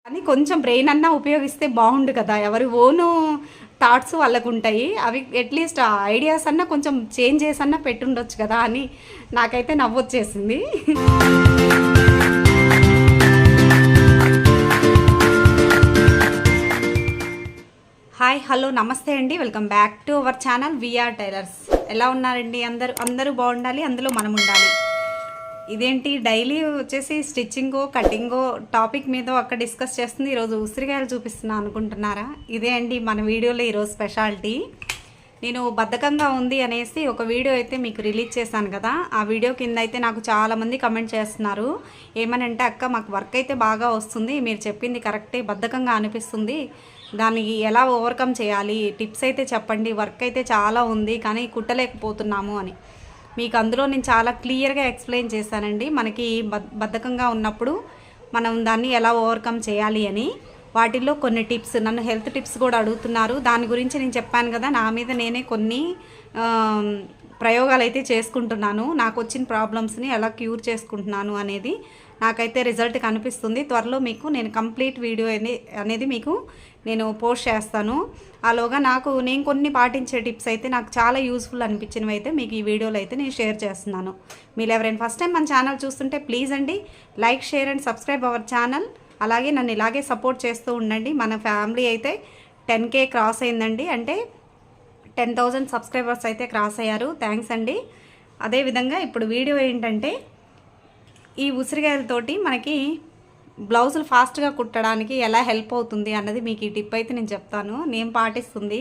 కానీ కొంచెం బ్రెయిన్ అన్నా ఉపయోగిస్తే బాగుండు కదా. ఎవరి ఓను థాట్స్ వాళ్ళకు ఉంటాయి. అవి అట్లీస్ట్ ఆ ఐడియాస్ అన్నా కొంచెం చేంజ్ చేసన్నా పెట్టుండొచ్చు కదా అని నాకైతే నవ్వొచ్చేసింది. హాయ్, హలో, నమస్తే అండి. Welcome back to our channel VR tailors. ఎలా ఉన్నారండి? అందరూ బాగుండాలి, అందులో మనం ఉండాలి. ఇదేంటి డైలీ వచ్చేసి స్టిచ్చింగో కటింగో టాపిక్ మీద అక్కడ డిస్కస్ చేస్తుంది. ఈరోజు ఉసిరికాయలు చూపిస్తున్నా అనుకుంటున్నారా? ఇదే అండి మన వీడియోలో ఈరోజు స్పెషాలిటీ. నేను బద్ధకంగా ఉంది అనేసి ఒక వీడియో అయితే మీకు రిలీజ్ చేశాను కదా. ఆ వీడియో కింద అయితే నాకు చాలామంది కమెంట్ చేస్తున్నారు. ఏమనంటే, అక్క మాకు వర్క్ అయితే బాగా వస్తుంది, మీరు చెప్పింది కరెక్టే, బద్ధకంగా అనిపిస్తుంది, దాన్ని ఎలా ఓవర్కమ్ చేయాలి, టిప్స్ అయితే చెప్పండి, వర్క్ అయితే చాలా ఉంది కానీ కుట్టలేకపోతున్నాము అని. మీకు అందులో నేను చాలా క్లియర్గా ఎక్స్ప్లెయిన్ చేశానండి. మనకి బద్ధకంగా ఉన్నప్పుడు మనం దాన్ని ఎలా ఓవర్కమ్ చేయాలి అని. వాటిల్లో కొన్ని టిప్స్, నన్ను హెల్త్ టిప్స్ కూడా అడుగుతున్నారు. దాని గురించి నేను చెప్పాను కదా, నా మీద నేనే కొన్ని ప్రయోగాలు అయితే చేసుకుంటున్నాను. నాకు వచ్చిన ప్రాబ్లమ్స్ని ఎలా క్యూర్ చేసుకుంటున్నాను అనేది నాకైతే రిజల్ట్ కనిపిస్తుంది. త్వరలో మీకు నేను కంప్లీట్ వీడియో అనేది మీకు నేను పోస్ట్ చేస్తాను. అలాగా నేను కొన్ని పాటించే టిప్స్ అయితే నాకు చాలా యూస్ఫుల్ అనిపించినవి అయితే మీకు ఈ వీడియోలో అయితే నేను షేర్ చేస్తున్నాను. మీరు ఎవరైనా ఫస్ట్ టైం మన ఛానల్ చూస్తుంటే ప్లీజ్ అండి like, share and subscribe our channel. అలాగే నన్ను ఇలాగే సపోర్ట్ చేస్తూ ఉండండి. మన ఫ్యామిలీ అయితే 10K క్రాస్ అయిందండి, అంటే 10,000 సబ్స్క్రైబర్స్ అయితే క్రాస్ అయ్యారు. థ్యాంక్స్ అండి. అదేవిధంగా ఇప్పుడు వీడియో ఏంటంటే, ఈ ఉసిరికాయలతోటి మనకి బ్లౌజులు ఫాస్ట్గా కుట్టడానికి ఎలా హెల్ప్ అవుతుంది అన్నది మీకు ఈ టిప్ అయితే నేను చెప్తాను. నేను పాటిస్తుంది.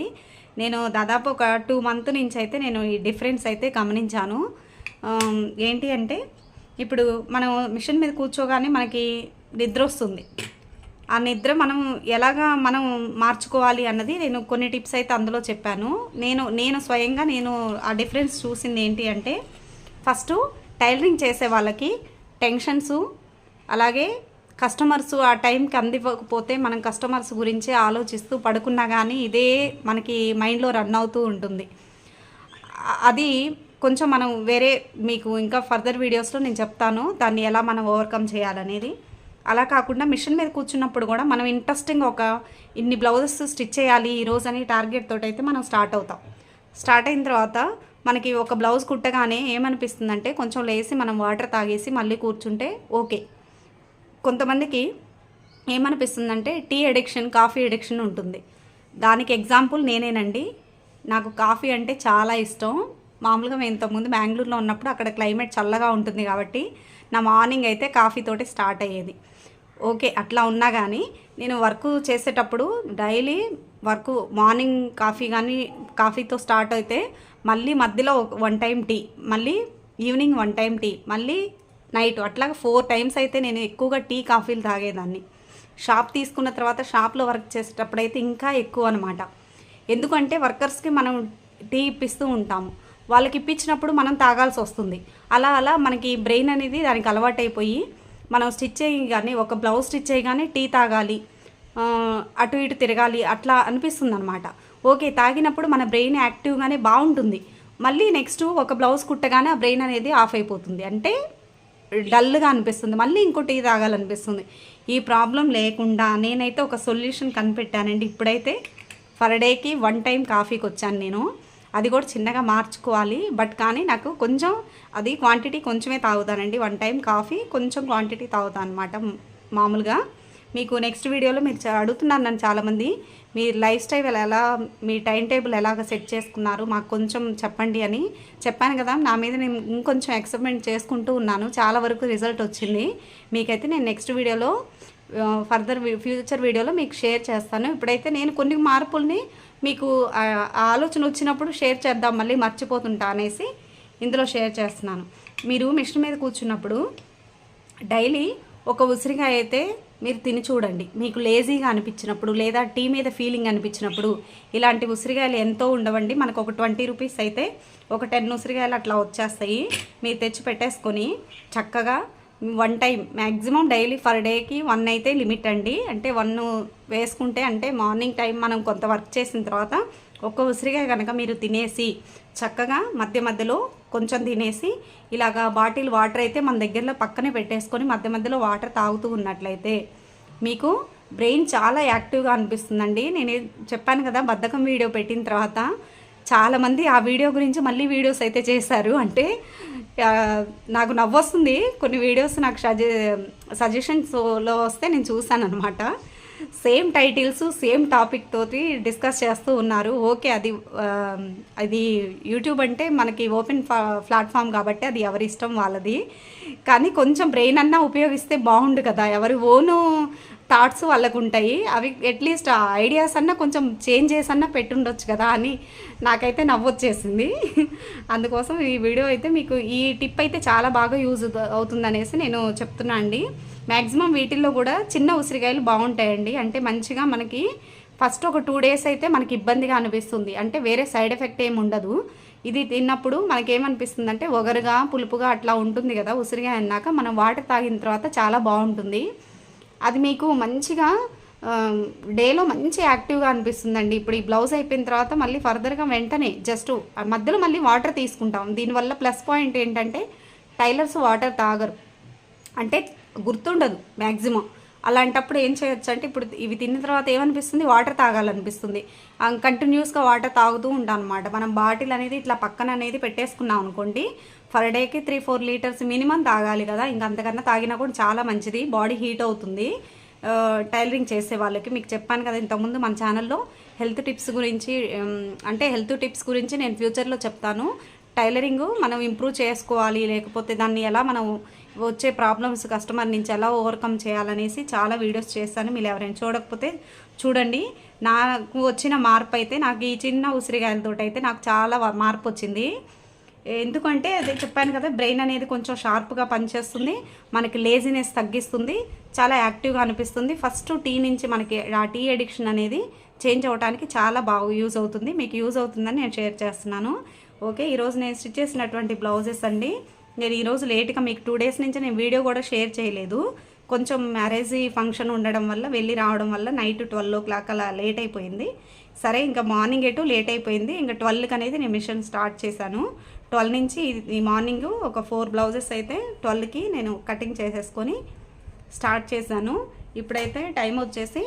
నేను దాదాపు ఒక 2 months నుంచి అయితే నేను ఈ డిఫరెన్స్ అయితే గమనించాను. ఏంటి అంటే, ఇప్పుడు మనం మిషన్ మీద కూర్చోగానే మనకి నిద్ర వస్తుంది. ఆ నిద్ర మనం మార్చుకోవాలి అన్నది నేను కొన్ని టిప్స్ అయితే అందులో చెప్పాను. నేను స్వయంగా ఆ డిఫరెన్స్ చూసింది ఏంటి అంటే, ఫస్ట్ టైలరింగ్ చేసే వాళ్ళకి టెన్షన్స్, అలాగే కస్టమర్స్ ఆ టైంకి అందివ్వకపోతే మనం కస్టమర్స్ గురించి ఆలోచిస్తూ పడుకున్నా కానీ ఇదే మనకి మైండ్లో రన్ అవుతూ ఉంటుంది. అది కొంచెం మనం మీకు ఇంకా ఫర్దర్ వీడియోస్లో నేను చెప్తాను దాన్ని ఎలా మనం ఓవర్కమ్ చేయాలనేది. అలా కాకుండా మిషన్ మీద కూర్చున్నప్పుడు కూడా మనం ఇంట్రెస్టింగ్ ఇన్ని బ్లౌజెస్ స్టిచ్ చేయాలి ఈరోజు అని టార్గెట్ తోటి అయితే మనం స్టార్ట్ అవుతాం. స్టార్ట్ అయిన తర్వాత మనకి ఒక బ్లౌజ్ కుట్టగానే ఏమనిపిస్తుందంటే, కొంచెం లేసి మనం వాటర్ తాగేసి మళ్ళీ కూర్చుంటే ఓకే. కొంతమందికి ఏమనిపిస్తుందంటే టీ అడిక్షన్, కాఫీ అడిక్షన్ ఉంటుంది. దానికి ఎగ్జాంపుల్ నేనేనండి. నాకు కాఫీ అంటే చాలా ఇష్టం. మామూలుగా మేము ఇంతకుముందు బెంగళూరులో ఉన్నప్పుడు అక్కడ క్లైమేట్ చల్లగా ఉంటుంది కాబట్టి నా మార్నింగ్ అయితే కాఫీతోటి స్టార్ట్ అయ్యేది. ఓకే, అట్లా ఉన్నా కానీ నేను వర్క్ చేసేటప్పుడు డైలీ మార్నింగ్ కాఫీతో స్టార్ట్ అయితే మళ్ళీ మధ్యలో 1 time టీ, మళ్ళీ ఈవినింగ్ 1 time టీ, మళ్ళీ నైట్, అట్లాగా 4 times అయితే నేను ఎక్కువగా టీ, కాఫీలు తాగేదాన్ని. షాప్ తీసుకున్న తర్వాత షాప్లో వర్క్ చేసేటప్పుడు అయితే ఇంకా ఎక్కువ అనమాట. ఎందుకంటే వర్కర్స్కి మనం టీ ఇప్పిస్తూ ఉంటాము, వాళ్ళకి ఇప్పించినప్పుడు మనం తాగాల్సి వస్తుంది. అలా మనకి బ్రెయిన్ అనేది దానికి అలవాటైపోయి మనం స్టిచ్ చేయగానే, ఒక బ్లౌజ్ స్టిచ్ చేయగానే టీ తాగాలి, అటు ఇటు తిరగాలి, అట్లా అనిపిస్తుంది అనమాట. ఓకే, తాగినప్పుడు మన బ్రెయిన్ యాక్టివ్గానే బాగుంటుంది. మళ్ళీ నెక్స్ట్ ఒక బ్లౌజ్ కుట్టగానే ఆ బ్రెయిన్ అనేది ఆఫ్ అయిపోతుంది, అంటే డల్గా అనిపిస్తుంది, మళ్ళీ ఇంకో టీ తాగాలనిపిస్తుంది. ఈ ప్రాబ్లం లేకుండా నేనైతే ఒక సొల్యూషన్ కనిపెట్టానండి. ఇప్పుడైతే పర్ డేకి 1 time కాఫీకి వచ్చాను నేను. అది కూడా చిన్నగా మార్చుకోవాలి, బట్ కానీ నాకు కొంచెం అది క్వాంటిటీ కొంచెమే తాగుతానండి. 1 time కాఫీ కొంచెం క్వాంటిటీ తాగుతాను అనమాట మామూలుగా. మీకు నెక్స్ట్ వీడియోలో మీరు అడుగుతున్నారు నన్ను చాలామంది, మీ లైఫ్ స్టైల్ ఎలా, మీ టైం టేబుల్ ఎలాగ సెట్ చేసుకున్నారు మాకు కొంచెం చెప్పండి అని చెప్పాను కదా. నా మీద నేను ఇంకొంచెం ఎక్స్పెరిమెంట్ చేసుకుంటూ ఉన్నాను, చాలా వరకు రిజల్ట్ వచ్చింది. మీకైతే నేను నెక్స్ట్ వీడియోలో ఫర్దర్ ఫ్యూచర్ వీడియోలో మీకు షేర్ చేస్తాను. ఇప్పుడైతే నేను కొన్ని మార్పుల్ని మీకు ఆలోచన వచ్చినప్పుడు షేర్ చేద్దాం, మళ్ళీ మర్చిపోతుంటా అనేసి ఇందులో షేర్ చేస్తున్నాను. మీరు మిషన్ మీద కూర్చున్నప్పుడు డైలీ ఒక ఉసిరికాయ అయితే మీరు తిని చూడండి. మీకు లేజీగా అనిపించినప్పుడు, లేదా టీ మీద ఫీలింగ్ అనిపించినప్పుడు, ఇలాంటి ఉసిరికాయలు ఎంతో ఉండవండి. మనకు ఒక 20 rupees అయితే ఒక 10 ఉసిరికాయలు అట్లా వచ్చేస్తాయి. మీరు తెచ్చి పెట్టేసుకొని చక్కగా 1 time మ్యాక్సిమం డైలీ పర్ డేకి 1 అయితే లిమిట్ అండి. అంటే 1 వేసుకుంటే, అంటే మార్నింగ్ టైం మనం కొంత వర్క్ చేసిన తర్వాత ఒక్క ఉసిరికాయ కనుక మీరు తినేసి చక్కగా మధ్య మధ్యలో కొంచెం తినేసి ఇలాగా బాటిల్ వాటర్ అయితే మన దగ్గరలో పక్కనే పెట్టేసుకొని మధ్య మధ్యలో వాటర్ తాగుతూ ఉన్నట్లయితే మీకు బ్రెయిన్ చాలా యాక్టివ్గా అనిపిస్తుందండి. నేను చెప్పాను కదా బద్ధకం వీడియో పెట్టిన తర్వాత చాలామంది ఆ వీడియో గురించి మళ్ళీ వీడియోస్ అయితే చేశారు. అంటే నాకు నవ్వొస్తుంది. కొన్ని వీడియోస్ నాకు సజెషన్స్లో వస్తే నేను చూసాను అనమాట. సేమ్ టైటిల్స్ సేమ్ టాపిక్ తోటి డిస్కస్ చేస్తూ ఉన్నారు. ఓకే, అది యూట్యూబ్ అంటే మనకి ఓపెన్ ప్లాట్ఫామ్ కాబట్టి అది ఎవరి ఇష్టం వాళ్ళది. కానీ కొంచెం బ్రెయిన్ అన్నా ఉపయోగిస్తే బాగుండు కదా. ఎవరి ఓను థాట్స్ వాళ్ళకు ఉంటాయి. అవి అట్లీస్ట్ ఆ ఐడియాస్ అన్నా కొంచెం చేంజ్ చేసి అన్నా పెట్టుండొచ్చు కదా అని నాకైతే నవ్వొచ్చేసింది. అందుకోసం ఈ వీడియో అయితే మీకు ఈ టిప్ అయితే చాలా బాగా యూజ్ అవుతుందనేసి నేను చెప్తున్నా అండి. మ్యాక్సిమం వీటిల్లో కూడా చిన్న ఉసిరికాయలు బాగుంటాయండి. అంటే మంచిగా మనకి ఫస్ట్ ఒక 2 days అయితే మనకి ఇబ్బందిగా అనిపిస్తుంది. అంటే వేరే సైడ్ ఎఫెక్ట్ ఏమి ఉండదు. ఇది తిన్నప్పుడు మనకేమనిపిస్తుంది అంటే ఒగరుగా పులుపుగా అట్లా ఉంటుంది కదా ఉసిరికాయ అన్నాక. మనం వాటర్ తాగిన తర్వాత చాలా బాగుంటుంది. అది మీకు మంచిగా డేలో మంచి యాక్టివ్గా అనిపిస్తుందండి. ఇప్పుడు ఈ బ్లౌజ్ అయిపోయిన తర్వాత మళ్ళీ ఫర్దర్గా వెంటనే జస్ట్ మధ్యలో మళ్ళీ వాటర్ తీసుకుంటాం. దీనివల్ల ప్లస్ పాయింట్ ఏంటంటే టైలర్స్ వాటర్ తాగరు, అంటే గుర్తుండదు మ్యాక్సిమం. అలాంటప్పుడు ఏం చేయొచ్చు అంటే ఇప్పుడు ఇవి తిన్న తర్వాత ఏమనిపిస్తుంది, వాటర్ తాగాలనిపిస్తుంది. కంటిన్యూస్గా వాటర్ తాగుతూ ఉంటాం అనమాట. మనం బాటిల్ అనేది ఇట్లా పక్కన అనేది పెట్టేసుకున్నాం అనుకోండి, పర్ డేకి 3-4 లీటర్స్ మినిమం తాగాలి కదా. ఇంకా అంతకన్నా తాగినా కూడా చాలా మంచిది, బాడీ హీట్ అవుతుంది. టైలరింగ్ చేసే వాళ్ళకి మీకు చెప్పాను కదా ఇంతకుముందు మన ఛానల్లో హెల్త్ టిప్స్ గురించి, అంటే హెల్త్ టిప్స్ గురించి నేను ఫ్యూచర్లో చెప్తాను. టైలరింగ్ మనం ఇంప్రూవ్ చేసుకోవాలి, లేకపోతే దాన్ని ఎలా మనం వచ్చే ప్రాబ్లమ్స్ కస్టమర్ నుంచి ఎలా ఓవర్కమ్ చేయాలనేసి చాలా వీడియోస్ చేస్తాను. మీరు ఎవరైనా చూడకపోతే చూడండి. నాకు వచ్చిన మార్పు అయితే, నాకు ఈ చిన్న ఉసిరికాయలతో అయితే నాకు చాలా మార్పు వచ్చింది. ఎందుకంటే అదే చెప్పాను కదా, బ్రెయిన్ అనేది కొంచెం షార్ప్గా పనిచేస్తుంది, మనకి లేజినెస్ తగ్గిస్తుంది, చాలా యాక్టివ్గా అనిపిస్తుంది. ఫస్ట్ టీ నుంచి మనకి ఆ టీ అడిక్షన్ అనేది చేంజ్ అవ్వడానికి చాలా బాగా యూజ్ అవుతుంది. మీకు యూజ్ అవుతుందని నేను షేర్ చేస్తున్నాను. ఓకే, ఈరోజు నేను స్టిచ్ చేసినటువంటి బ్లౌజెస్ అండి. నేను ఈరోజు లేట్గా మీకు 2 days నుంచి నేను వీడియో కూడా షేర్ చేయలేదు. కొంచెం మ్యారేజ్ ఫంక్షన్ ఉండడం వల్ల వెళ్ళి రావడం వల్ల నైట్ 12 o'clock అలా లేట్ అయిపోయింది. సరే ఇంకా మార్నింగ్ ఎటు లేట్ అయిపోయింది. ఇంకా 12కి అనేది నేను మిషన్ స్టార్ట్ చేశాను. 12 నుంచి ఈ మార్నింగ్ ఒక 4 బ్లౌజెస్ అయితే 12కి నేను కటింగ్ చేసేసుకొని స్టార్ట్ చేశాను. ఇప్పుడైతే టైం వచ్చేసి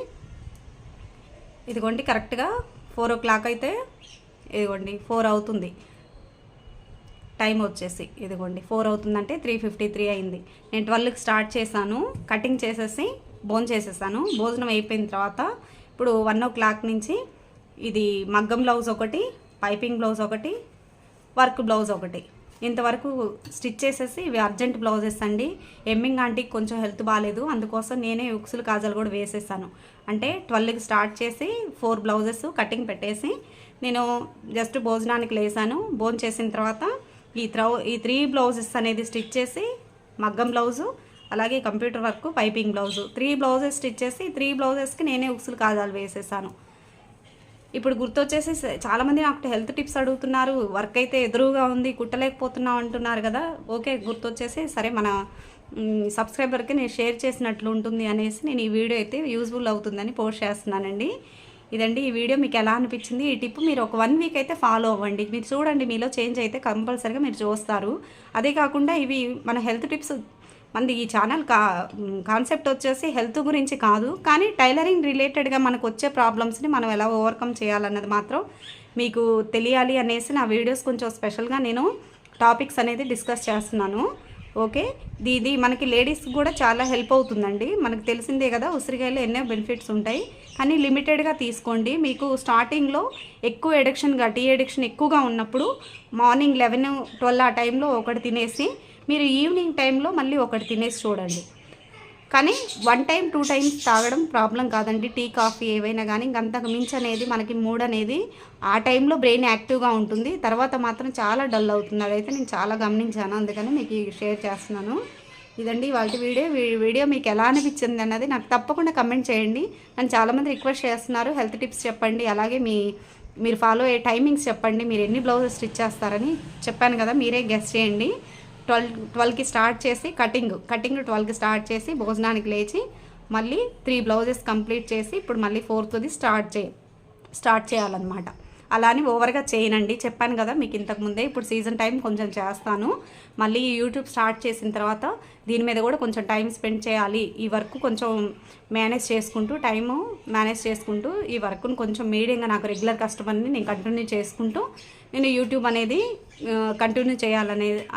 ఇదిగోండి కరెక్ట్గా 4 o'clock అయితే ఇదిగోండి 4 అవుతుంది. టైం వచ్చేసి ఇదిగోండి 4 అవుతుందంటే 3:53 అయింది. నేను 12కి స్టార్ట్ చేశాను. కటింగ్ చేసేసి చేసేసాను. భోజనం అయిపోయిన తర్వాత ఇప్పుడు 1 o'clock నుంచి ఇది మగ్గం బ్లౌజ్ ఒకటి, పైపింగ్ బ్లౌజ్ ఒకటి, వర్క్ బ్లౌజ్ ఒకటి, ఇంతవరకు స్టిచ్ చేసేసి ఇవి అర్జెంట్ బ్లౌజెస్ అండి. ఎమ్మింగ్ ఆంటీకి కొంచెం హెల్త్ బాగాలేదు, అందుకోసం నేనే ఉక్సులు కాజాలు కూడా వేసేసాను. అంటే 12కి స్టార్ట్ చేసి 4 బ్లౌజెస్ కటింగ్ పెట్టేసి నేను జస్ట్ భోజనానికి లేసాను. భోజనం చేసిన తర్వాత ఈ 3 బ్లౌజెస్ అనేది స్టిచ్ చేసి మగ్గం బ్లౌజు, అలాగే computer work, piping blouse 3 blouses stitch చేసి 3 బ్లౌజెస్కి నేనే ఉక్సులు కాజాలు వేసేసాను. ఇప్పుడు గుర్తొచ్చేసి చాలామంది నాకు హెల్త్ టిప్స్ అడుగుతున్నారు. వర్క్ అయితే ఎదురుగా ఉంది, కుట్టలేకపోతున్నాం అంటున్నారు కదా. ఓకే, గుర్తొచ్చేసి సరే మన సబ్స్క్రైబర్కి నేను షేర్ చేసినట్లు ఉంటుంది అనేసి నేను ఈ వీడియో అయితే యూజ్ఫుల్ అవుతుందని పోస్ట్ చేస్తున్నానండి. ఇదండి ఈ వీడియో. మీకు ఎలా అనిపించింది ఈ టిప్? మీరు ఒక 1 week అయితే ఫాలో అవ్వండి. మీరు చూడండి, మీలో చేంజ్ అయితే కంపల్సరీగా మీరు చూస్తారు. అదే కాకుండా ఇవి మన హెల్త్ టిప్స్, మనది ఈ ఛానల్ కాన్సెప్ట్ వచ్చేసి హెల్త్ గురించి కాదు, కానీ టైలరింగ్ రిలేటెడ్గా మనకు వచ్చే ప్రాబ్లమ్స్ని మనం ఎలా ఓవర్కమ్ చేయాలన్నది మాత్రం మీకు తెలియాలి అనేసి నా వీడియోస్ కొంచెం స్పెషల్గా నేను టాపిక్స్ అనేది డిస్కస్ చేస్తున్నాను. ఓకే, ఇది మనకి లేడీస్కి కూడా చాలా హెల్ప్ అవుతుందండి. మనకు తెలిసిందే కదా ఉసిరికాయలో ఎన్నో బెనిఫిట్స్ ఉంటాయి, కానీ లిమిటెడ్గా తీసుకోండి. మీకు స్టార్టింగ్లో ఎక్కువ ఎడిక్షన్గా టీ ఎడిక్షన్ ఎక్కువగా ఉన్నప్పుడు మార్నింగ్ 11-12 ఆ టైంలో ఒకటి తినేసి మీరు ఈవినింగ్ టైంలో మళ్ళీ ఒకటి తినేసి చూడండి. కానీ 1 time 2 times తాగడం ప్రాబ్లం కాదండి. టీ కాఫీ ఏవైనా కానీ ఇంకంతకు మించి అనేది మనకి మూడ్ అనేది ఆ టైంలో బ్రెయిన్ యాక్టివ్గా ఉంటుంది, తర్వాత మాత్రం చాలా డల్ అవుతుంది. అదైతే నేను చాలా గమనించాను, అందుకని మీకు షేర్ చేస్తున్నాను. ఇదండి వాళ్ళ వీడియో మీకు ఎలా అనిపించింది అన్నది నాకు తప్పకుండా కమెంట్ చేయండి. నన్ను చాలామంది రిక్వెస్ట్ చేస్తున్నారు హెల్త్ టిప్స్ చెప్పండి, అలాగే మీరు ఫాలో అయ్యే టైమింగ్స్ చెప్పండి, మీరు ఎన్ని బ్లౌజెస్ స్టిచ్ చేస్తారని చెప్పాను కదా, మీరే గెస్ చేయండి. 12కి స్టార్ట్ చేసి కటింగ్ 12కి స్టార్ట్ చేసి భోజనానికి లేచి మళ్ళీ 3 బ్లౌజెస్ కంప్లీట్ చేసి ఇప్పుడు మళ్ళీ 4th స్టార్ట్ చేయాలన్నమాట. అలా అని ఓవర్గా చేయనండి. చెప్పాను కదా మీకు ఇంతకుముందే, ఇప్పుడు సీజన్ టైం కొంచెం చేస్తాను. మళ్ళీ యూట్యూబ్ స్టార్ట్ చేసిన తర్వాత దీని మీద కూడా కొంచెం టైం స్పెండ్ చేయాలి. ఈ వర్క్ కొంచెం మేనేజ్ చేసుకుంటూ ఈ వర్క్ను కొంచెం మీడియంగా నాకు రెగ్యులర్ కస్టమర్ని నేను కంటిన్యూ చేసుకుంటూ నేను యూట్యూబ్ అనేది కంటిన్యూ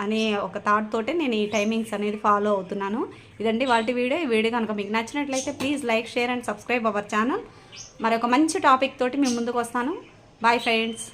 అనే ఒక థాట్ తోటే నేను ఈ టైమింగ్స్ అనేది ఫాలో అవుతున్నాను. ఇదండి వాటి వీడియో. ఈ వీడియో కనుక మీకు నచ్చినట్లయితే please like, share and subscribe our channel. మరొక మంచి టాపిక్ తోటి మీ ముందుకు వస్తాను. Bye friends.